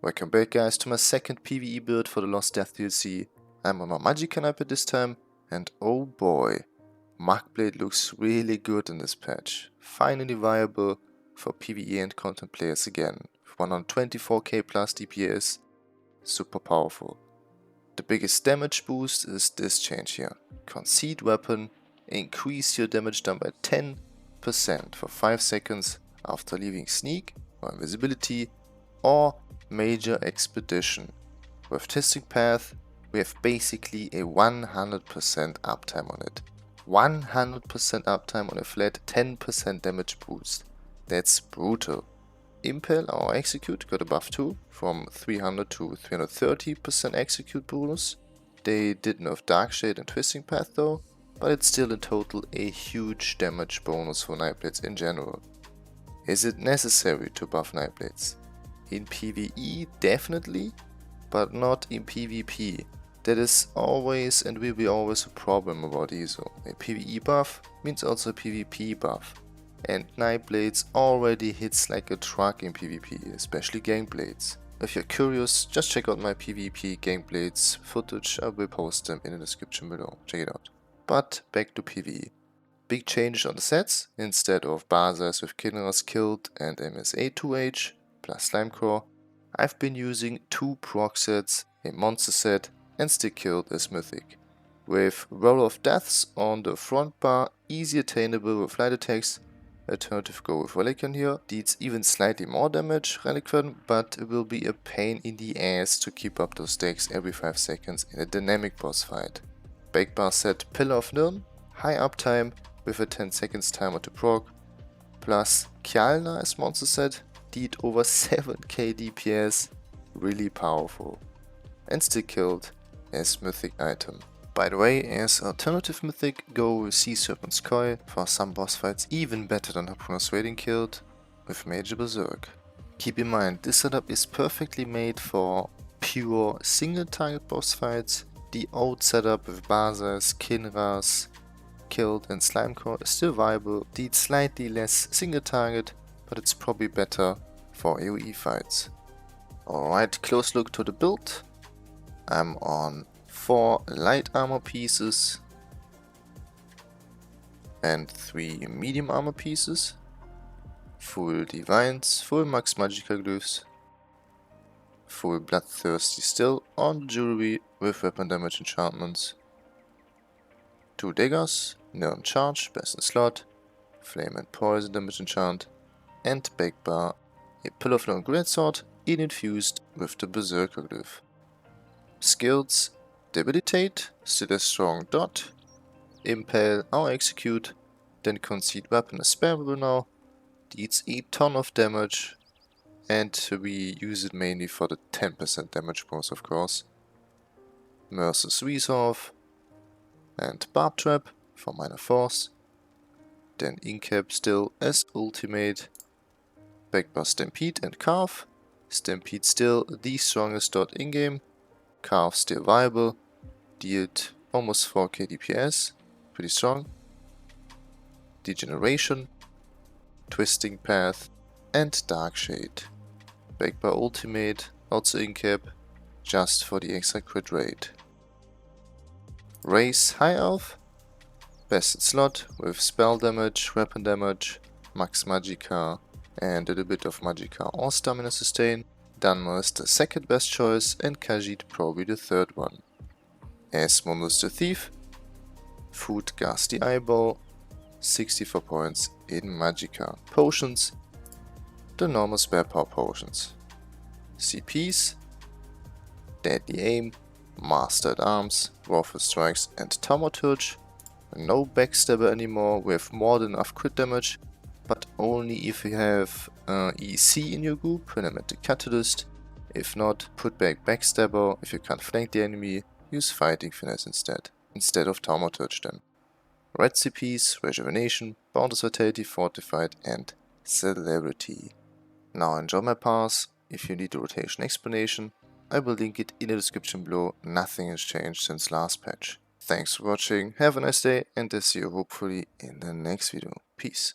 Welcome back guys to my second PvE build for the Lost Death DLC. I'm on my Magicka Nightblade this time, and oh boy, Magblade looks really good in this patch. Finally viable for PvE and content players again. 124k plus DPS, super powerful. The biggest damage boost is this change here. Concede weapon, increase your damage done by 10% for 5 seconds after leaving sneak or invisibility or major expedition. With testing path, we have basically a 100% uptime on it. 100% uptime on a flat 10% damage boost. That's brutal. Impale or execute got a buff too, from 300 to 330% execute bonus. They did nerf Darkshade and Twisting Path though, but it's still in total a huge damage bonus for Nightblades in general. Is it necessary to buff Nightblades? In PvE definitely, but not in PvP. That is always and will be always a problem about ESO. A PvE buff means also a PvP buff. And Nightblades already hits like a truck in PvP, especially Gangblades. If you're curious, just check out my PvP Gangblades footage, I will post them in the description below, check it out. But back to PvE. Big changes on the sets. Instead of Barzas with Kinra's Killed and MSA 2H plus Slimecore, I've been using two proc sets, a monster set and Stick Killed as mythic. With Roll of Deaths on the front bar, easy attainable with light attacks. Alternative go with Reliquan here, deals even slightly more damage, Reliquan, but it will be a pain in the ass to keep up those stacks every 5 seconds in a dynamic boss fight. Magplar set Pillar of Nirn, high uptime with a 10 seconds timer to proc, plus Kjalna as monster set, did over 7k DPS, really powerful. And Stick Killed as mythic item. By the way, as alternative mythic, go with Sea Serpent's Coil for some boss fights, even better than Harmonious Raiding Killed with Major Berserk. Keep in mind, this setup is perfectly made for pure single target boss fights. The old setup with Barzas, Kinras, Killed and Slimecore is still viable, did slightly less single target, but it's probably better for AoE fights. Alright, close look to the build. I'm on 4 light armor pieces and 3 medium armor pieces, full divines, full max Magicka Glyphs, full bloodthirsty still on jewelry with weapon damage enchantments, 2 daggers, Nirn charge, best in slot, flame and poison damage enchant, and Magplar, a Pillar of Nirn greatsword infused with the Berserker Glyph. Skills: Debilitate, still a strong dot, Impale or Execute, then Concede weapon is spareable now, deals a ton of damage, and we use it mainly for the 10% damage bonus of course. Mercer's Resolve, and Barb Trap for minor force, then Incap still as ultimate, Magplar Stampede and Carve, Stampede still the strongest dot in-game, Carve still viable, dealt almost 4k DPS, pretty strong, Degeneration, Twisting Path and Darkshade. Magplar ultimate, also Incap, just for the extra crit rate. Race High Elf, best in slot with spell damage, weapon damage, max Magicka and a little bit of Magicka or stamina sustain. Dunmer is the second best choice and Khajiit probably the third one. Asmonus the Thief, Food Ghastly Eyeball, 64 points in Magicka. Potions, the normal spare power potions. CPs, Deadly Aim, Mastered Arms, Warful Strikes and Thaumaturge. No Backstabber anymore with more than enough crit damage, but only if you have EC in your group, Elemental Catalyst. If not, put back Backstabber. If you can't flank the enemy, use Fighting Finesse instead of Thaumaturge then. Red CPs, Rejuvenation, Boundless Vitality, Fortified and Celerity. Now enjoy my Parse. If you need the rotation explanation, I will link it in the description below. Nothing has changed since last patch. Thanks for watching, have a nice day and I'll see you hopefully in the next video. Peace.